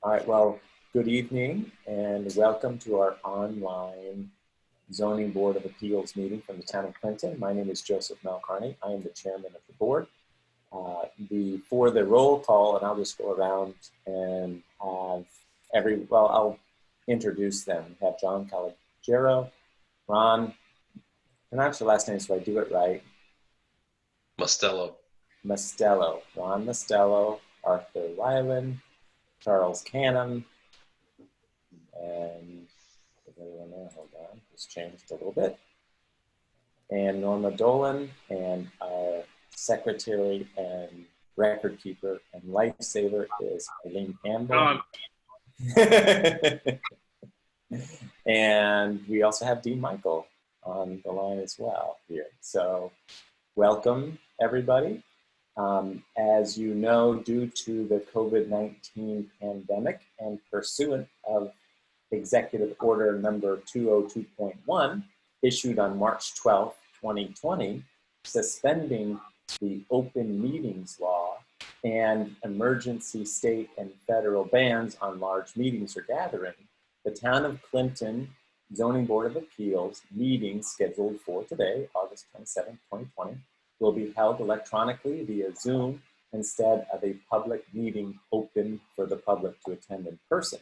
All right, well, good evening and welcome to our online Zoning Board of Appeals meeting from the town of Clinton. My name is Joseph Malcarney. I am the chairman of the board. For the roll call, and I'll just go around and have I'll introduce them. We have John Calogero, Ron, pronounce your last name so I do it right. Mostello, Ron Mostello, Arthur Weiland, Charles Canham, and everyone there, hold on, it's changed a little bit. And Norma Dolan, and our secretary and record keeper and lifesaver is Eileen Campbell. And we also have Dean Michael on the line as well here. So welcome, everybody. As you know, due to the COVID-19 pandemic and pursuant of Executive Order number 202.1, issued on March 12, 2020, suspending the open meetings law and emergency state and federal bans on large meetings or gatherings, the Town of Clinton Zoning Board of Appeals meeting scheduled for today, August 27, 2020, will be held electronically via Zoom instead of a public meeting open for the public to attend in person.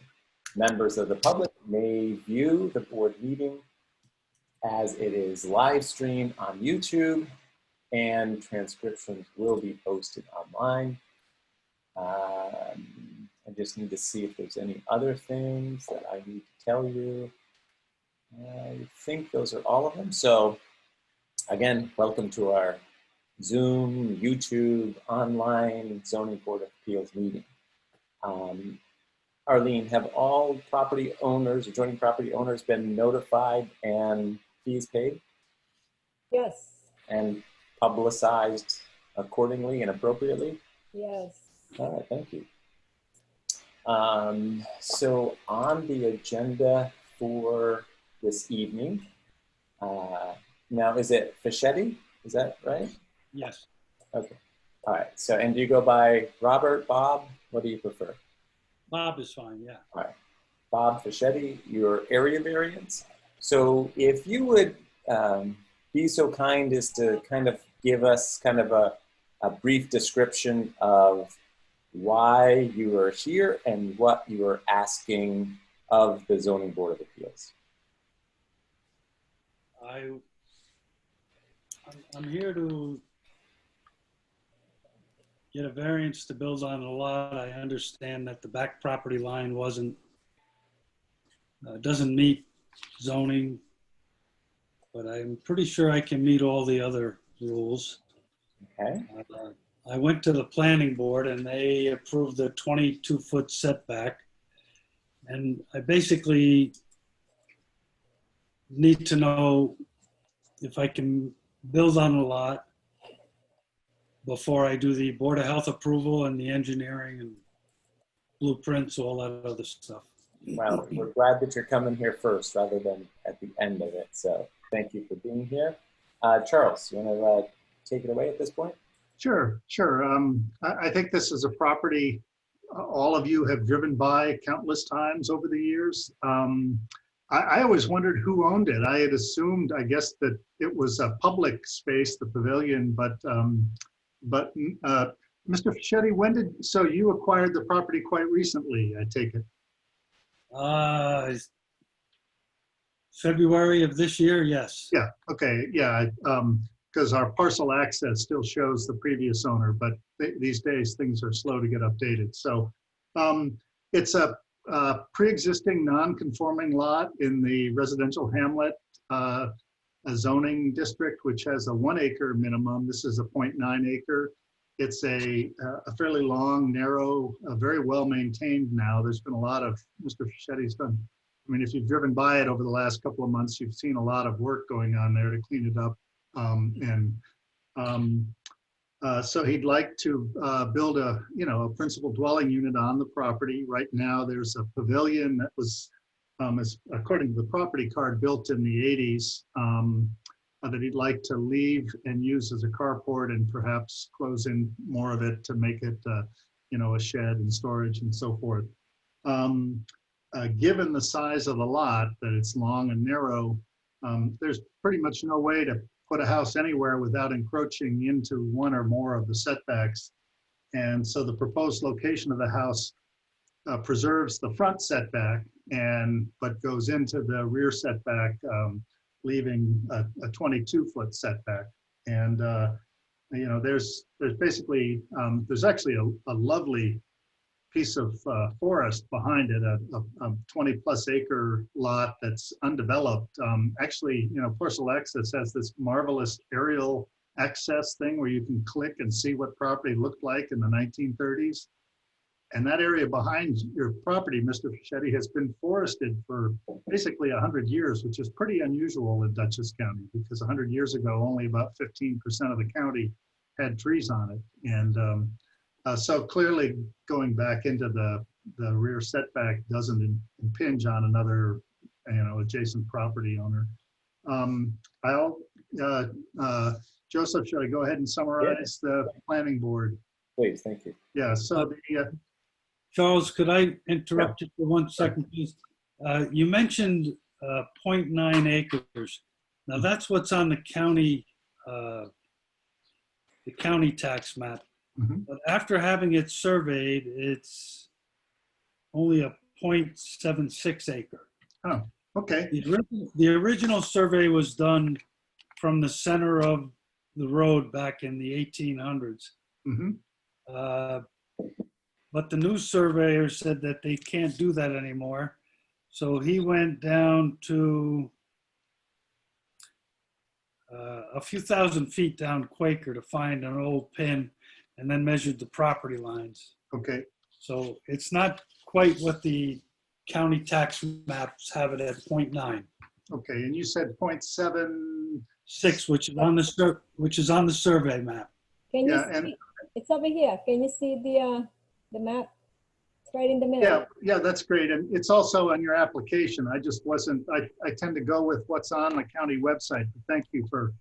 Members of the public may view the board meeting as it is live streamed on YouTube, and transcriptions will be posted online. I just need to see if there's any other things that I need to tell you. I think those are all of them. So again, welcome to our Zoom, YouTube, online Zoning Board of Appeals meeting. Arlene, have all property owners, adjoining property owners, been notified and fees paid? Yes. And publicized accordingly and appropriately? Yes. All right, thank you. So on the agenda for this evening, now is it Fischetti? Is that right? Yes. Okay. All right. So, and do you go by Robert, Bob? What do you prefer? Bob is fine, yeah. All right. Bob Fischetti, your area variance. So if you would be so kind as to kind of give us kind of a brief description of why you are here and what you are asking of the Zoning Board of Appeals. I'm here to get a variance to build on a lot. I understand that the back property line doesn't meet zoning, but I'm pretty sure I can meet all the other rules. Okay. I went to the planning board and they approved the 22-foot setback. And I basically need to know if I can build on a lot before I do the Board of Health approval and the engineering and blueprints, all that other stuff. Well, we're glad that you're coming here first rather than at the end of it. So thank you for being here. Charles, you want to take it away at this point? Sure. I think this is a property all of you have driven by countless times over the years. I always wondered who owned it. I had assumed, I guess, that it was a public space, the pavilion, but Mr. Fischetti, so you acquired the property quite recently, I take it? February of this year, yes. Yeah, okay, yeah, because our parcel access still shows the previous owner, but these days things are slow to get updated. So it's a pre-existing non-conforming lot in the residential hamlet, a zoning district, which has a 1 acre minimum. This is a 0.9 acre. It's a fairly long, narrow, very well maintained now. There's been a lot of, Mr. Fischetti's done, I mean, if you've driven by it over the last couple of months, you've seen a lot of work going on there to clean it up. So he'd like to build a principal dwelling unit on the property. Right now, there's a pavilion that was, according to the property card, built in the 80s that he'd like to leave and use as a carport and perhaps close in more of it to make it, a shed and storage and so forth. Given the size of the lot, that it's long and narrow, there's pretty much no way to put a house anywhere without encroaching into one or more of the setbacks. And so the proposed location of the house preserves the front setback but goes into the rear setback, leaving a 22-foot setback. And there's basically there's actually a lovely piece of forest behind it, a 20+ acre lot that's undeveloped. Actually, Parcel Access has this marvelous aerial access thing where you can click and see what property looked like in the 1930s. And that area behind your property, Mr. Fischetti, has been forested for basically 100 years, which is pretty unusual in Dutchess County, because 100 years ago, only about 15% of the county had trees on it. And so clearly going back into the rear setback doesn't impinge on another, adjacent property owner. Joseph, should I go ahead and summarize the planning board? Please, thank you. Yeah, so Charles, could I interrupt you for 1 second, please? You mentioned 0.9 acres. Now that's what's on the county tax map. Mhm. But after having it surveyed, it's only a 0.76 acre. Oh, okay. The original survey was done from the center of the road back in the 1800s. Mm-hmm. But the new surveyor said that they can't do that anymore. So he went down to a few thousand feet down Quaker to find an old pin and then measured the property lines. Okay. So it's not quite what the county tax maps have it at 0.9. Okay, and you said 0.7. 6, which is on the survey map. Can you Yeah, and see, it's over here. Can you see the map? It's right in the middle. yeah, that's great. And it's also on your application. I just wasn't, I tend to go with what's on the county website. But thank you for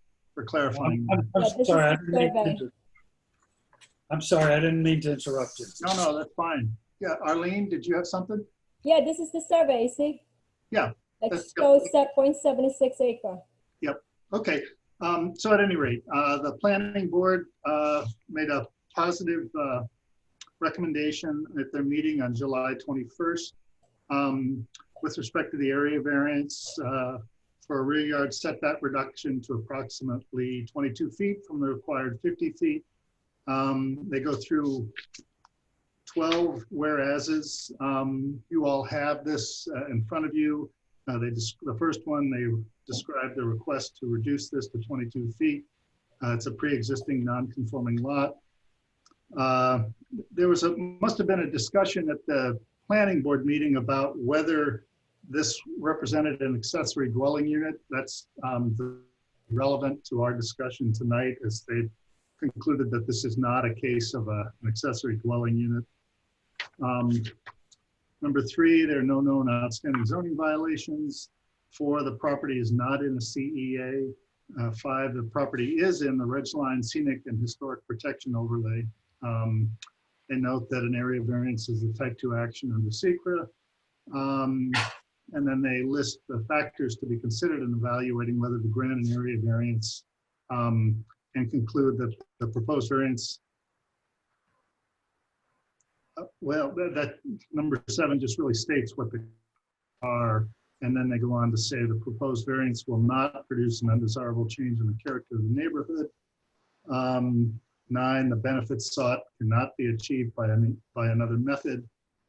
clarifying. I'm Yeah, this sorry, is the survey. I'm sorry, I didn't mean to interrupt you. No, that's fine. Yeah, Arlene, did you have something? Yeah, this is the survey, see? Yeah. That That's- shows that 0.76 acre. Okay, so at any rate, the planning board made a positive recommendation at their meeting on July 21st with respect to the area variance for a rear yard setback reduction to approximately 22 feet from the required 50 feet. They go through 12 whereases. You all have this in front of you. The first one, they described the request to reduce this to 22 feet. It's a pre-existing non-conforming lot. There must have been a discussion at the planning board meeting about whether this represented an accessory dwelling unit. That's relevant to our discussion tonight, as they concluded that this is not a case of an accessory dwelling unit. Number 3, there are no known outstanding zoning violations. 4, the property is not in a CEA. 5, the property is in the Ridgeline Scenic and Historic Protection Overlay. They note that an area variance is a type 2 action under SECRA. And then they list the factors to be considered in evaluating whether to grant an area variance, and conclude that the proposed variance, that number 7 just really states what they are. And then they go on to say the proposed variance will not produce an undesirable change in the character of the neighborhood. 9, the benefits sought cannot be achieved by another method,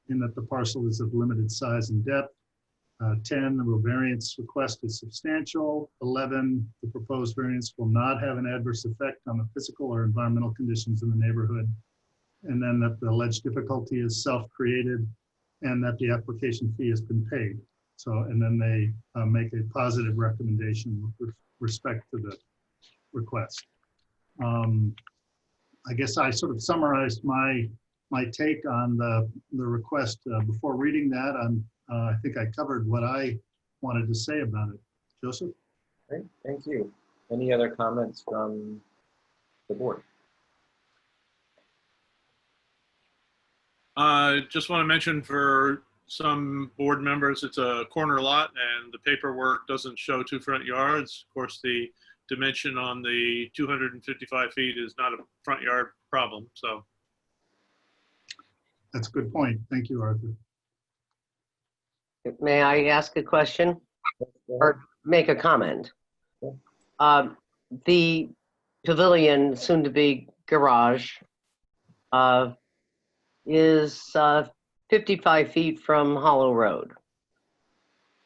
in that the parcel is of limited size and depth. 10, the variance request is substantial. 11, the proposed variance will not have an adverse effect on the physical or environmental conditions in the neighborhood. And then that the alleged difficulty is self-created and that the application fee has been paid. So, and then they make a positive recommendation with respect to the request. I guess I sort of summarized my take on the request before reading that. I think I covered what I wanted to say about it. Joseph? Great, thank you. Any other comments from the board? Just want to mention for some board members, it's a corner lot and the paperwork doesn't show 2 front yards. Of course, the dimension on the 255 feet is not a front yard problem, so. That's a good point. Thank you, Arthur. May I ask a question or make a comment? The pavilion, soon to be garage, is 55 feet from Hollow Road.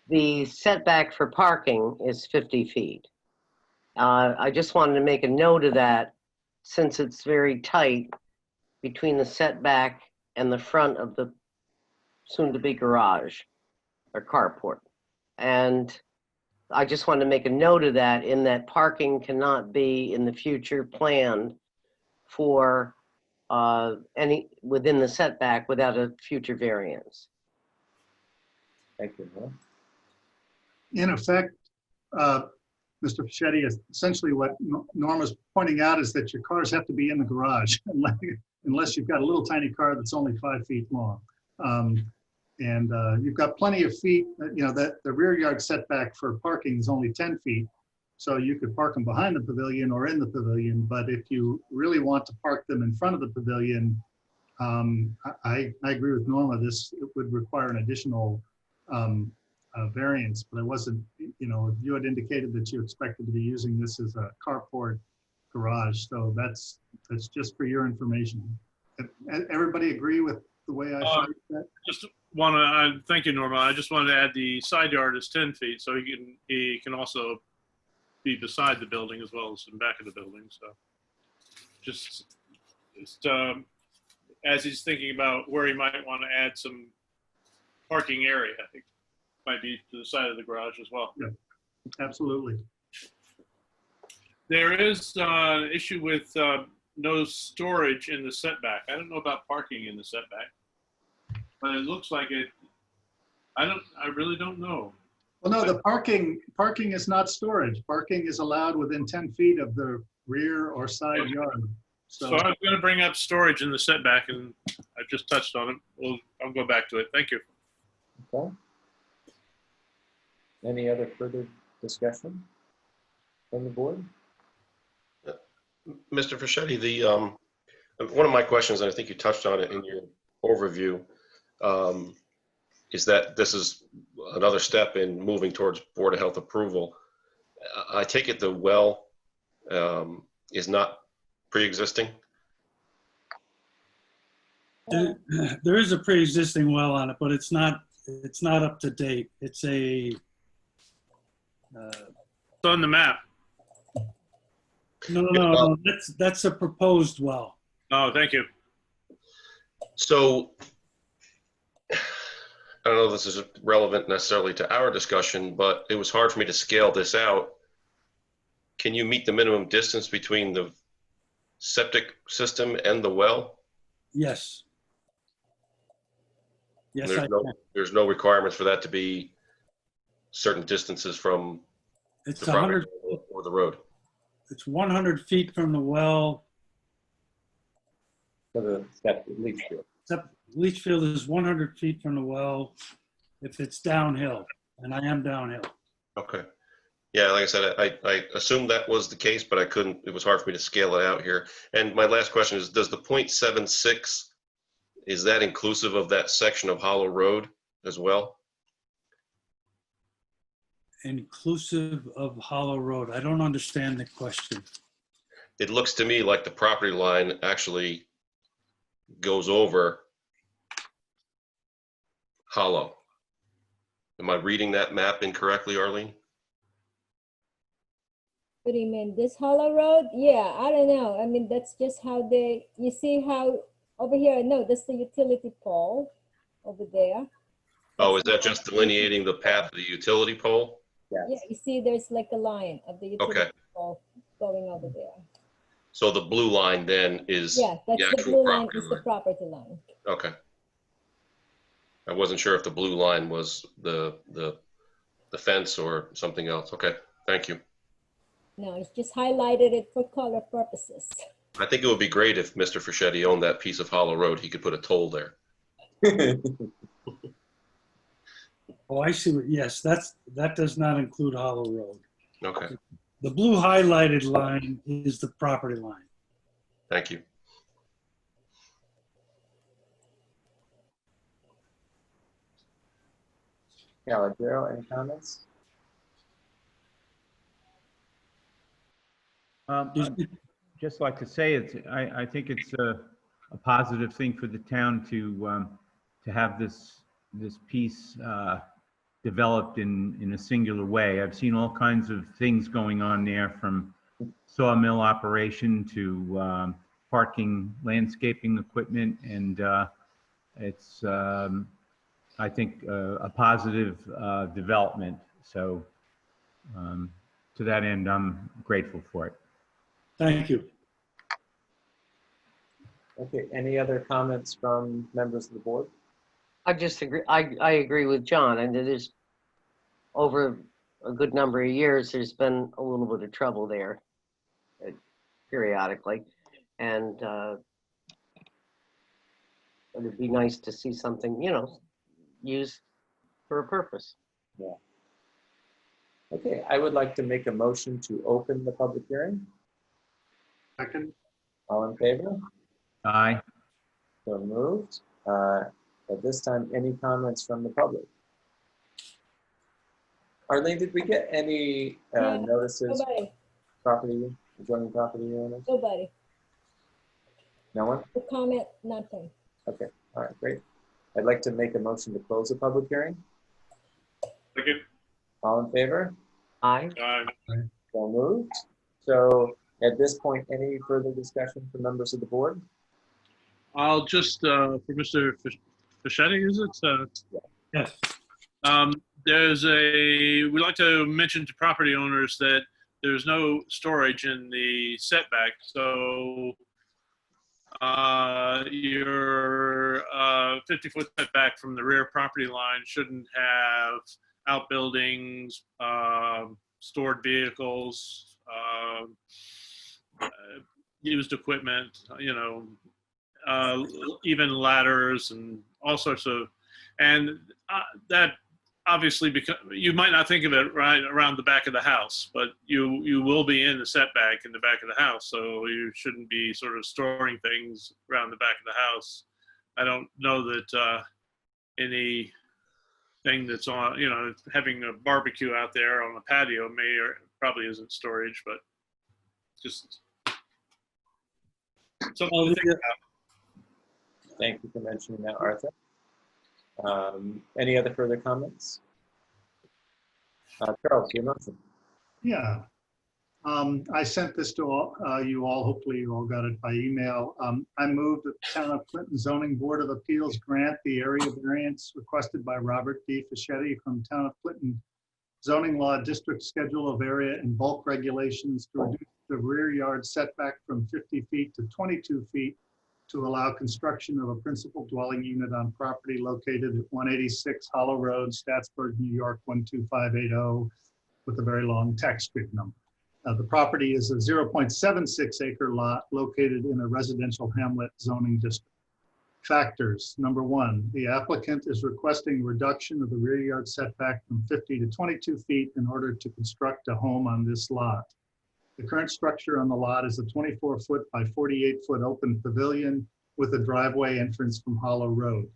The setback for parking is 50 feet. I just wanted to make a note of that since it's very tight between the setback and the front of the soon to be garage or carport. And I just wanted to make a note of that, in that parking cannot be in the future planned for any within the setback without a future variance. Thank you, Norm. In effect, Mr. Fischetti, essentially what Norma's pointing out is that your cars have to be in the garage unless you've got a little tiny car that's only 5 feet long. And you've got plenty of feet, that the rear yard setback for parking is only 10 feet. So you could park them behind the pavilion or in the pavilion. But if you really want to park them in front of the pavilion, I agree with Norma, it would require an additional variance, but it wasn't, you had indicated that you expected to be using this as a carport garage. So that's just for your information. Everybody agree with the way I phrased that? Just want to thank you, Norma. I just wanted to add the side yard is 10 feet, so he can also be beside the building as well as in back of the building. So just as he's thinking about where he might want to add some parking area, I think might be to the side of the garage as well. Yeah, absolutely. There is an issue with no storage in the setback. I don't know about parking in the setback, but it looks like it. I really don't know. Well, no, the parking is not storage. Parking is allowed within 10 feet of the rear or side yard. So I was going to bring up storage in the setback, and I just touched on it. I'll go back to it. Thank you. Okay. Any other further discussion from the board? Mr. Fischetti, one of my questions, and I think you touched on it in your overview, is that this is another step in moving towards Board of Health approval. I take it the well is not pre-existing? There is a pre-existing well on it, but it's not up to date. It's a It's on the map. No. That's a proposed well. Oh, thank you. So I don't know if this is relevant necessarily to our discussion, but it was hard for me to scale this out. Can you meet the minimum distance between the septic system and the well? Yes. Yes, I can. There's no requirements for that to be certain distances from It's the property or the road. It's 100 feet from the well. For the septic leach field. Leach field is 100 feet from the well if it's downhill, and I am downhill. Okay. Yeah, like I said, I assumed that was the case, but I couldn't, it was hard for me to scale it out here. And my last question is, does the 0.76, is that inclusive of that section of Hollow Road as well? Inclusive of Hollow Road. I don't understand the question. It looks to me like the property line actually goes over Hollow. Am I reading that map incorrectly, Arlene? What do you mean, this Hollow Road? Yeah, I don't know. I mean, that's just how you see how over here, no, that's the utility pole over there. Oh, is that just delineating the path of the utility pole? Yes. Yeah, you see there's like a line of the utility pole going over there. So the blue line then is Yeah, that's the the actual blue line, property is the line. property line. Okay. I wasn't sure if the blue line was the fence or something else. Okay, thank you. No, it's just highlighted it for color purposes. I think it would be great if Mr. Fischetti owned that piece of Hollow Road. He could put a toll there. Oh, I see. Yes, that does not include Hollow Road. Okay, The blue highlighted line is the property line. thank you. Calogero, any comments? I'd just like to say I think it's a positive thing for the town to have this piece developed in a singular way. I've seen all kinds of things going on there, from sawmill operation to parking, landscaping equipment, and it's I think a positive development. So to that end, I'm grateful for it. Thank you. Okay, any other comments from members of the board? I just agree. I agree with John, and it is over a good number of years. There's been a little bit of trouble there, periodically, and it'd be nice to see something, used for a purpose. Yeah. Okay, I would like to make a motion to open the public hearing. Second. All in favor? Aye. So moved. At this time, any comments from the public? Arlene, did we get any No, notices? Nobody, Adjoining property owners? nobody. No one? No comment, nothing. Okay, all right, great. I'd like to make a motion to close the public hearing. Second. All in favor? Aye. So moved. So at this point, any further discussion from members of the board? I'll just, for Mr. Fischetti, is it? Yes. We'd like to mention to property owners that there's no storage in the setback. So your 50-foot setback from the rear property line shouldn't have outbuildings, stored vehicles, used equipment, even ladders and all sorts of, and that obviously, because you might not think of it right around the back of the house, but you will be in the setback in the back of the house, so you shouldn't be sort of storing things around the back of the house. I don't know that anything that's on, having a barbecue out there on a patio may or probably isn't storage, but just something to think about. Thank you for mentioning that, Arthur. Any other further comments? Charles, your motion. Yeah. I sent this to all, you all, hopefully you all got it by email. I move that the Town of Clinton Zoning Board of Appeals grant the area variance requested by Robert D. Fischetti from Town of Clinton Zoning Law District Schedule of Area and Bulk Regulations to reduce the rear yard setback from 50 feet to 22 feet to allow construction of a principal dwelling unit on property located at 186 Hollow Road, Statsburg, New York, 12580, with a very long tax grid number. The property is a 0.76 acre lot located in a residential hamlet zoning district. Factors: number one, the applicant is requesting reduction of the rear yard setback from 50 to 22 feet in order to construct a home on this lot. The current structure on the lot is a 24-foot by 48-foot open pavilion with a driveway entrance from Hollow Road.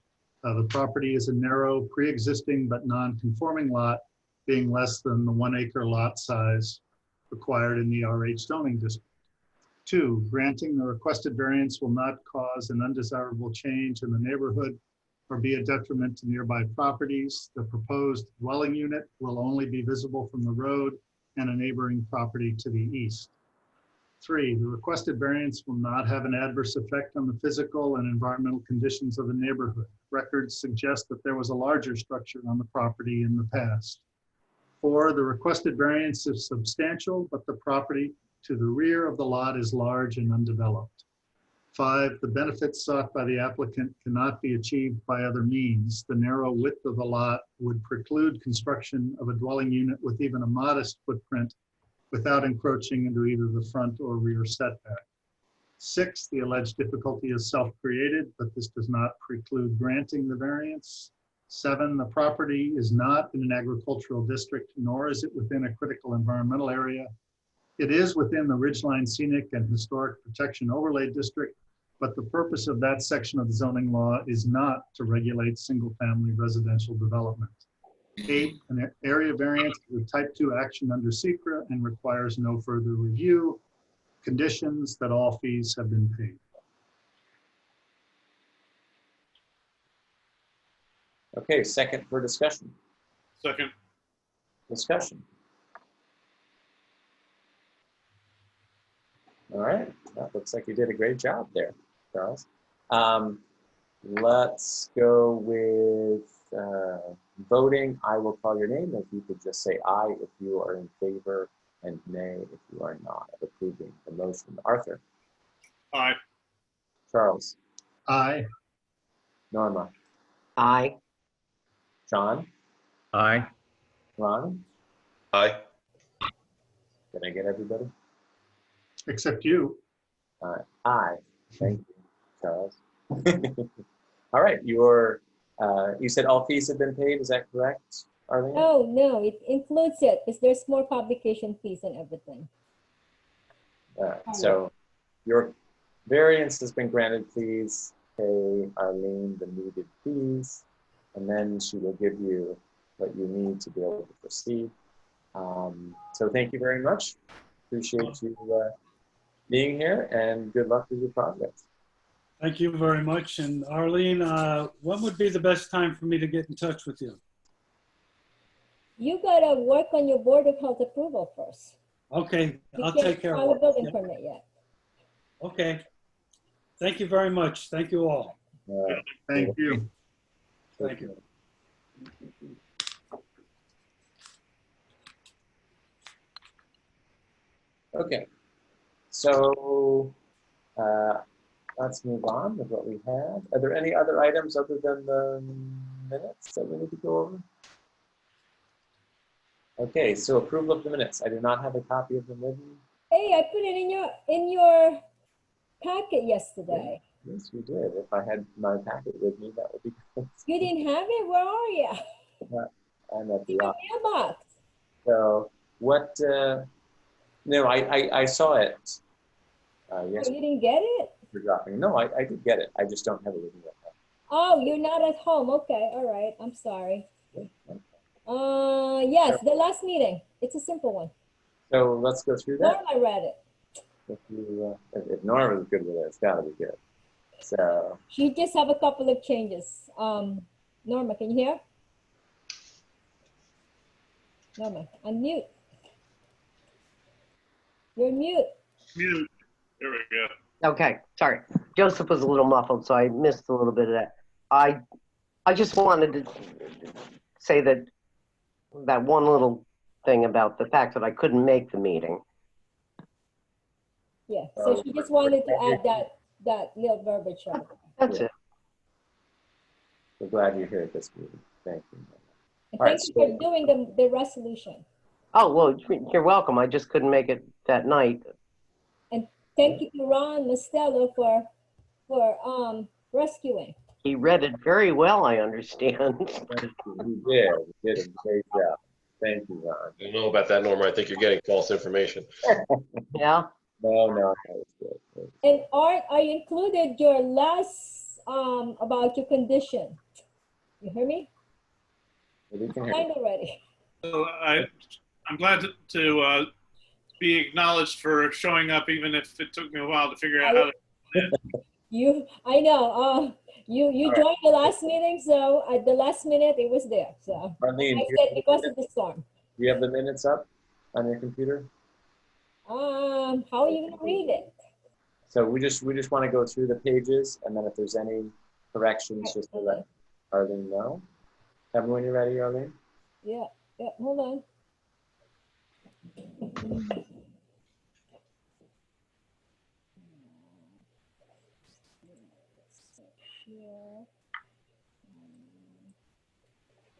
The property is a narrow, pre-existing but non-conforming lot, being less than the 1 acre lot size required in the RH zoning district. Two, granting the requested variance will not cause an undesirable change in the neighborhood or be a detriment to nearby properties. The proposed dwelling unit will only be visible from the road and a neighboring property to the east. Three, the requested variance will not have an adverse effect on the physical and environmental conditions of the neighborhood. Records suggest that there was a larger structure on the property in the past. Four, the requested variance is substantial, but the property to the rear of the lot is large and undeveloped. Five, the benefits sought by the applicant cannot be achieved by other means. The narrow width of the lot would preclude construction of a dwelling unit with even a modest footprint without encroaching into either the front or rear setback. Six, the alleged difficulty is self-created, but this does not preclude granting the variance. 7, the property is not in an agricultural district, nor is it within a critical environmental area. It is within the Ridgeline Scenic and Historic Protection Overlay District, but the purpose of that section of the zoning law is not to regulate single-family residential development. 8, an area variance is a type 2 action under SECRA and requires no further review. Conditions that all fees have been paid. Okay, second for discussion. Second. Discussion. All right, that looks like you did a great job there, Charles. Let's go with voting. I will call your name. If you could just say aye if you are in favor and nay if you are not of approving the motion. Arthur. Aye. Charles. Aye. Norma. Aye. John. Aye. Ron. Aye. Did I get everybody? Except you. Aye. Thank you, Charles. All right, you said all fees have been paid. Is that correct, Arlene? No, it includes it because there's more publication fees and everything. All right, so your variance has been granted. Please pay Arlene the needed fees, and then she will give you what you need to be able to proceed. So thank you very much. Appreciate you being here, and good luck with your project. Thank you very much. And Arlene, when would be the best time for me to get in touch with you? You gotta work on your Board of Health approval first. Okay, You I'll can't take care file of a building it. permit yet. Okay. Thank you very much. Thank you all. Thank you. Thank you. Okay, so let's move on with what we have. Are there any other items other than the minutes that we need to go over? Okay, so approval of the minutes. I do not have a copy of them with me. Hey, I put it in your packet yesterday. Yes, you did. If I had my packet with me, that would be good. You didn't have it? Where are you? I'm at the In the office. mailbox. So what, no, I saw it. Oh, Yes, you didn't get it? for dropping. No, I did get it. I just don't have it with me right now. Oh, you're not at home. Okay, all right. I'm sorry. Yes, the last meeting. It's a simple one. So let's go through that. Norma read it. If Norma's good with it, it's gotta be good. So, She just have a couple of changes. Norma, can you hear? Norma, unmute. You're mute. Mute. There we go. Okay, sorry. Joseph was a little muffled, so I missed a little bit of that. I just wanted to say that one little thing about the fact that I couldn't make the meeting. Yeah, so she just wanted to add that little verbiage on it. That's it. we're glad you're here at this meeting. Thank you. And All right, thank you for doing the resolution. Oh, well, you're welcome. I just couldn't make it that night. And thank you to Ron Mostello for rescuing. He read it very well, I understand. You did a great job. Thank you, Ron. I don't know about that, Norma. I think you're getting false information. Yeah? No, that was good. And Art, I included your last about your condition. You hear me? We can hear Kind you. already. So I'm glad to be acknowledged for showing up, even if it took me a while to figure out how to. I know. You joined the last meeting, so at the last minute it was there. So Arlene, I said because of the storm. do you have the minutes up on your computer? How are you gonna read it? So we just want to go through the pages, and then if there's any corrections, just to let Arlene know. Tell me when you're ready, Arlene. Yeah, hold on.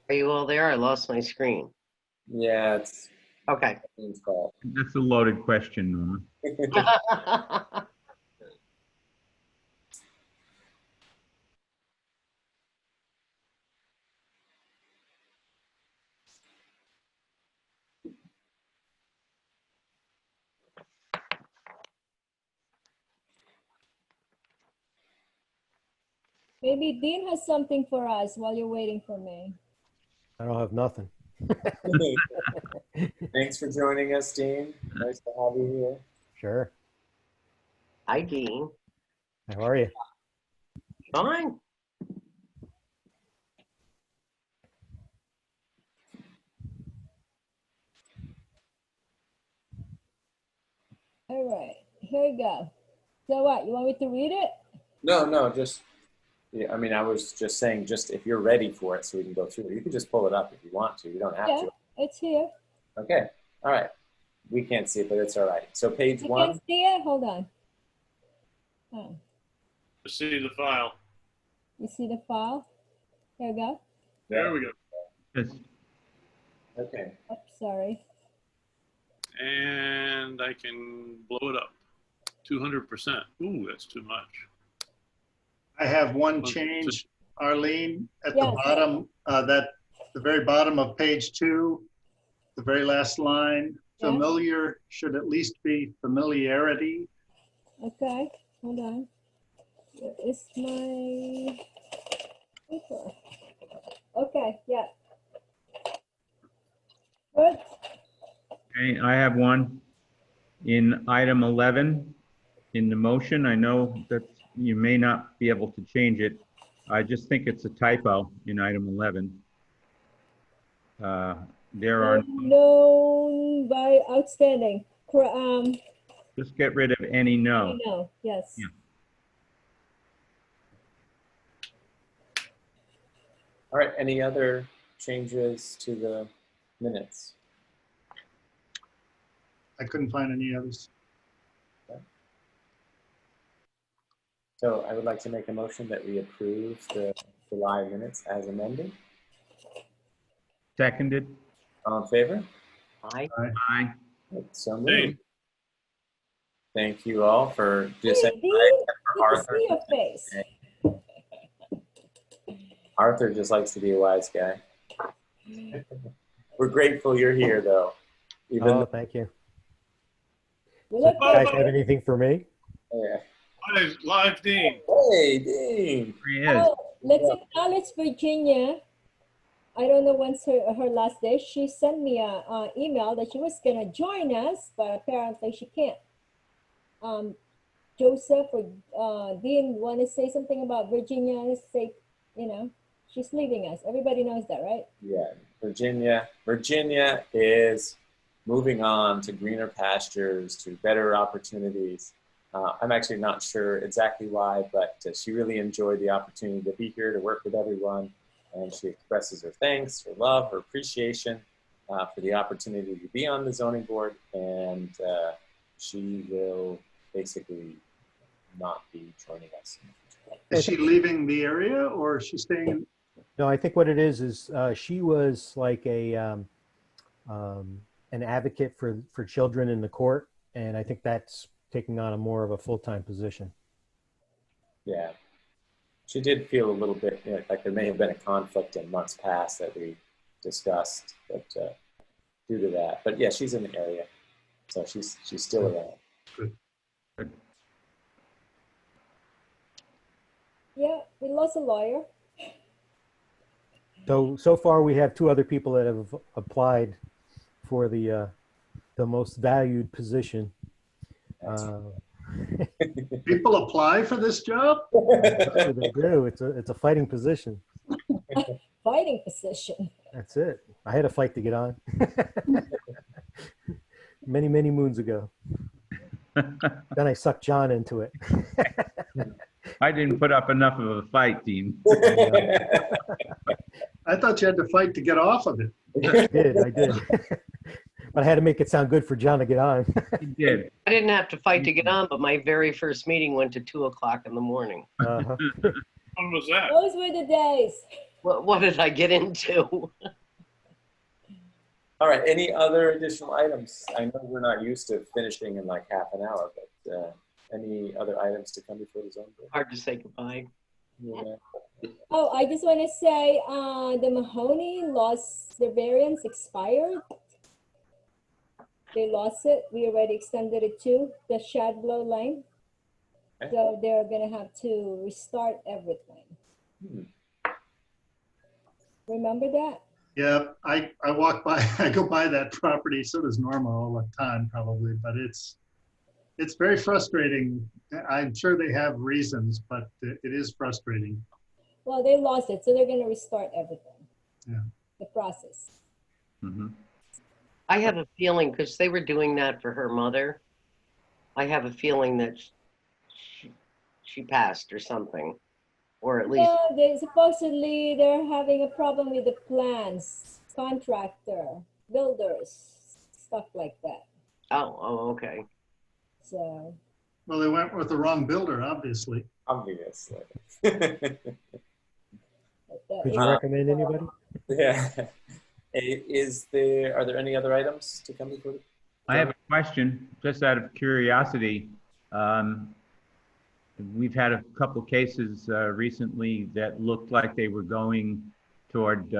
Are you all there? I lost my screen. Yeah, it's Okay. Arlene's fault. That's a loaded question, Norma. Maybe Dean has something for us while you're waiting for me. I don't have nothing. Thanks for joining us, Dean. Nice to have you here. Sure. Hi, Dean. How are you? Fine. All right, here we go. So what, you want me to read it? No, just, yeah, I mean, I was just saying, just if you're ready for it so we can go through it. You can just pull it up if you want to. You don't have Yeah, to. it's here. Okay, all right. We can't see it, but it's all right. So page You one. can't see it? Hold on. Oh, See the file. you see the file? Here we go. There we go. Yes. Okay. Oops, sorry. And I can blow it up. 200%. Ooh, that's too much. I have one change, Arlene, at the Yes. bottom, the very bottom of page 2, the very last line, Yeah. familiar should at least be familiarity. Okay, hold on. Where is my paper? Okay, yeah. Good. Okay, I have one. In item 11, in the motion, I know that you may not be able to change it. I just think it's a typo in item 11. There are, Known by outstanding. just get rid of any no. No, yes. Yeah. All right, any other changes to the minutes? I couldn't find any others. So I would like to make a motion that we approve the July minutes as amended. Seconded? All in favor? Hi. Aye. So moved. Dean. Thank you all for just Hey, saying Dean, hi, good except for to Arthur. see your face. Arthur just likes to be a wise guy. We're grateful you're here, though. Even Oh, though, thank you. You look You guys good. have anything for me? yeah. Live Dean. Hey, Dean. Here he is. Oh, let's acknowledge Virginia. I don't know when's her last day. She sent me a email that she was gonna join us, but apparently she can't. Joseph or Dean want to say something about Virginia? Say, you know, she's leaving us. Everybody knows that, right? Yeah, Virginia. Virginia is moving on to greener pastures, to better opportunities. I'm actually not sure exactly why, but she really enjoyed the opportunity to be here, to work with everyone. And she expresses her thanks, her love, her appreciation for the opportunity to be on the zoning board. And she will basically not be joining us. Is she leaving the area or is she staying in? No, I think what it is she was like a an advocate for children in the court, and I think that's taking on a more of a full-time position. Yeah, she did feel a little bit like there may have been a conflict in months past that we discussed, but due to that. But yeah, she's in the area, so she's still around. Yeah, we lost a lawyer. So far we have 2 other people that have applied for the most valued position. People apply for this job? They do. It's a fighting position. Fighting position. That's it. I had a fight to get on. many moons ago. Then I sucked John into it. I didn't put up enough of a fight, Dean. I thought you had to fight to get off of it. I did. But I had to make it sound good for John to get on. He did. I didn't have to fight to get on, but my very first meeting went to 2 o'clock in the morning. Uh-huh. When was that? Those were the days. What did I get into? All right, any other additional items? I know we're not used to finishing in like half an hour, but any other items to come before the zoning board? Hard to say goodbye. Yeah. Oh, I just want to say the Mahoney lost their variance expired. They lost it. We already extended it to the Shadblow line. Okay. So they're going to have to restart everything. Remember that? Yeah, I walk by, I go by that property, so does Norma all the time probably, but it's very frustrating. I'm sure they have reasons, but it is frustrating. Well, they lost it, so they're going to restart everything. Yeah. The process. Mm-hmm. I have a feeling, because they were doing that for her mother, I have a feeling that she passed or something, or at least, No, they supposedly they're having a problem with the plans, contractor, builders, stuff like that. oh, okay. So Well, they went with the wrong builder, obviously. Obviously. but, Could you recommend anybody? Yeah. Are there any other items to come before? I have a question, just out of curiosity. We've had a couple cases recently that looked like they were going toward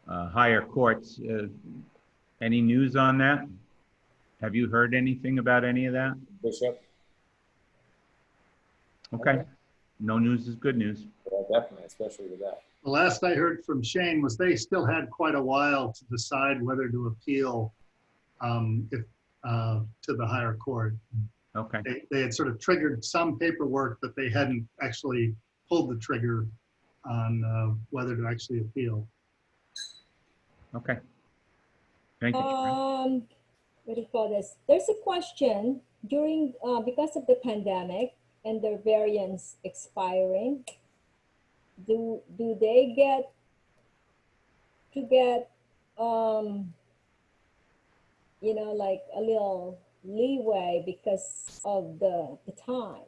higher courts. Any news on that? Have you heard anything about any of that? Bishop? Okay. No news is good news. Yeah, definitely, especially with that. The last I heard from Shane was they still had quite a while to decide whether to appeal to the higher court. Okay. They had sort of triggered some paperwork, but they hadn't actually pulled the trigger on whether to actually appeal. Okay. Thank you. what do you call this? There's a question during because of the pandemic and their variants expiring. Do they get you know, like a little leeway because of the time?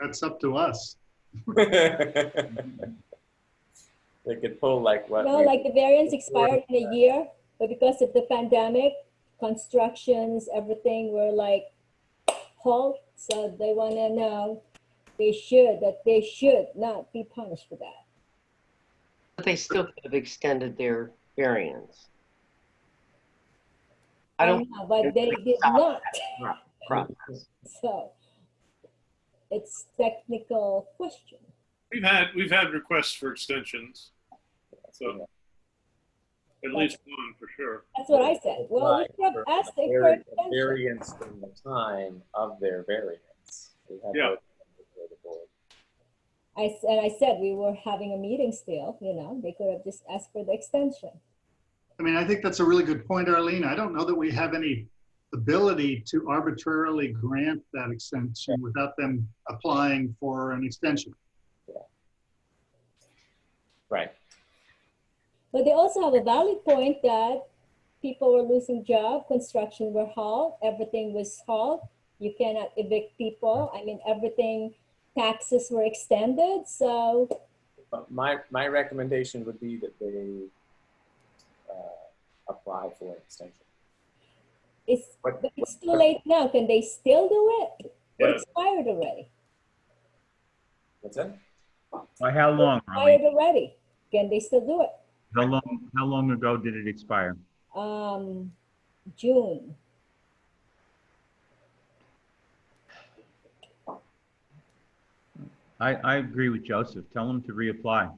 That's up to us. They could pull like what? No, like the variants expired in a year, but because of the pandemic, constructions, everything were like halt. So they want to know they should not be punished for that. But they still could have extended their variance. I don't know, but they did not. process. So it's technical question. We've had requests for extensions. So at least one for sure. That's what I said. Well, we could have asked them for extension. Variance in the time of their variance. We have Yeah. before the board. I said we were having a meeting still, you know, they could have just asked for the extension. I mean, I think that's a really good point, Arlene. I don't know that we have any ability to arbitrarily grant that extension without them applying for an extension. Right. But they also have a valid point that people were losing jobs, construction were halt, everything was halt. You cannot evict people. I mean, everything, taxes were extended. So But my recommendation would be that they apply for an extension. but it's too late now. Can they still do it? Yeah. It expired already. What's that? By how long, Expired Arlene? already. Can they still do it? How long ago did it expire? June. I agree with Joseph. Tell them to reapply.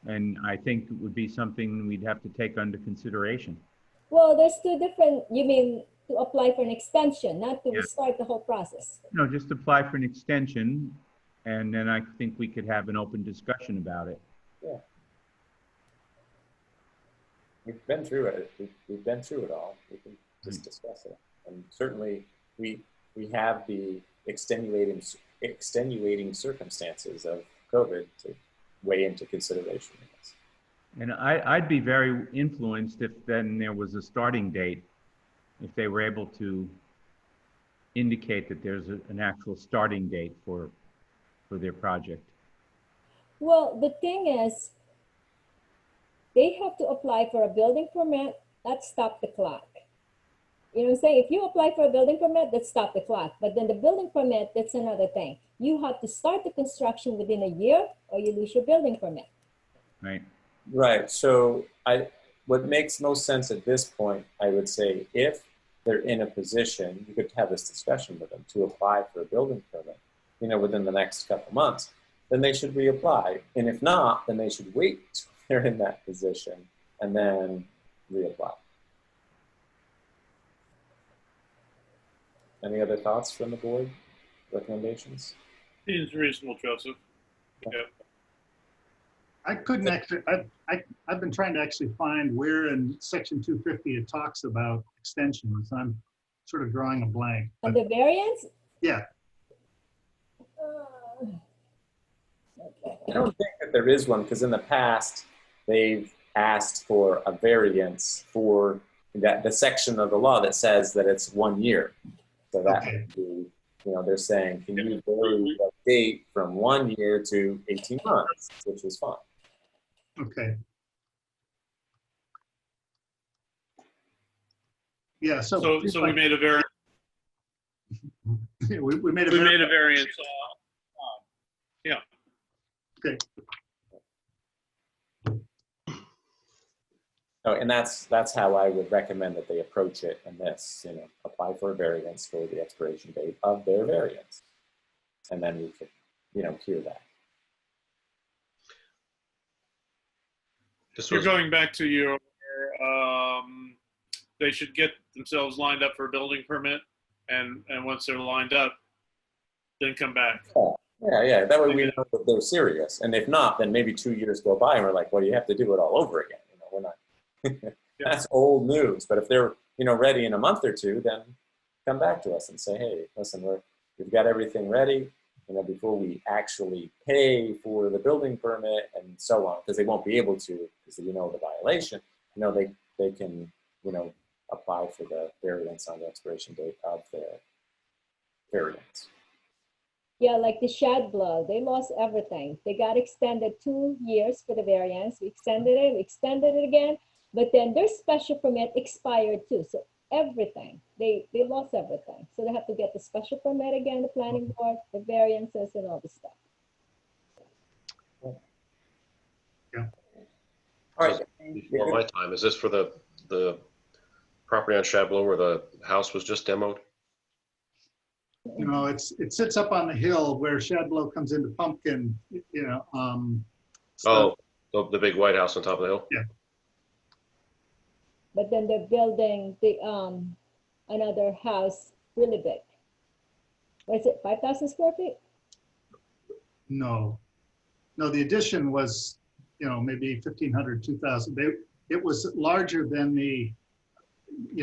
And I think it would be something we'd have to take under consideration. Well, there's two different, you mean to apply for an extension, not to Yeah. restart the whole process. No, just apply for an extension, and then I think we could have an open discussion about it. Yeah. We've been through it. We've been through it all. We can just discuss it. And certainly we have the extenuating circumstances of COVID to weigh into consideration. And I'd be very influenced if then there was a starting date, if they were able to indicate that there's an actual starting date for their project. Well, the thing is, they have to apply for a building permit, that stop the clock. You know what I'm saying? If you apply for a building permit, that stop the clock. But then the building permit, that's another thing. You have to start the construction within a year or you lose your building permit. Right. Right. So what makes most sense at this point, I would say, if they're in a position, you could have this discussion with them to apply for a building permit, you know, within the next couple months, then they should reapply. And if not, then they should wait till they're in that position and then reapply. Any other thoughts from the board? Recommendations? Seems reasonable, Joseph. Yeah. I couldn't actually, I've been trying to actually find where in section 250 it talks about extensions. I'm sort of drawing a blank. On But the variance? yeah, Okay. I don't think that there is one, because in the past, they've asked for a variance for that the section of the law that says that it's 1 year. So that Okay. would be, they're saying, can you vary the date from 1 year to 18 months, which is fine. okay. Yeah, so So we made a variance. we made a We variance. made a variance. Yeah. Okay. Oh, and that's how I would recommend that they approach it in this, apply for a variance for the expiration date of their variance. And then we could, hear that. This You're was, going back to your, they should get themselves lined up for a building permit, and once they're lined up, then come back. Yeah. That way we know that they're serious. And if not, then maybe 2 years go by and we're like, well, you have to do it all over again. We're not. That's old news. But if they're, ready in a month or two, then come back to us and say, hey, listen, we've got everything ready, before we actually pay for the building permit and so on, because they won't be able to, because the violation, they can, apply for the variance on the expiration date of their variance. Yeah, like the Shadblow, they lost everything. They got extended 2 years for the variance. We extended it again, but then their special permit expired too. So everything, they lost everything. So they have to get the special permit again, the planning board, the variances and all this stuff. Yeah. All right. before my time, is this for the property on Chablis where the house was just demoed? It sits up on the hill where Shadblow comes into Pumpkin, Oh, the big white house on top of the hill? Yeah. But then they're building the another house really big. What is it, 5,000 square feet? No, the addition was, maybe 1,500, 2,000. It was larger than it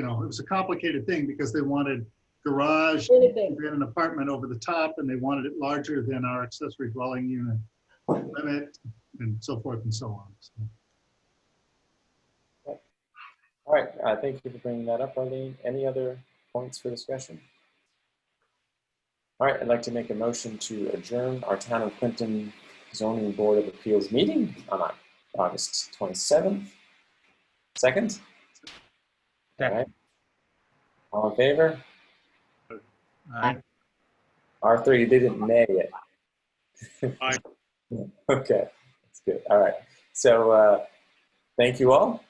was a complicated thing because they wanted garage, Really big. and an apartment over the top, and they wanted it larger than our accessory dwelling unit limit, and so forth and so on. So. All right, thank you for bringing that up, Arlene. Any other points for discussion? All right, I'd like to make a motion to adjourn our Town of Clinton Zoning Board of Appeals meeting on August 27th. Second? All right. All in favor? Arthur, you didn't nay it. Aye. Okay, that's good. All right. So thank you all.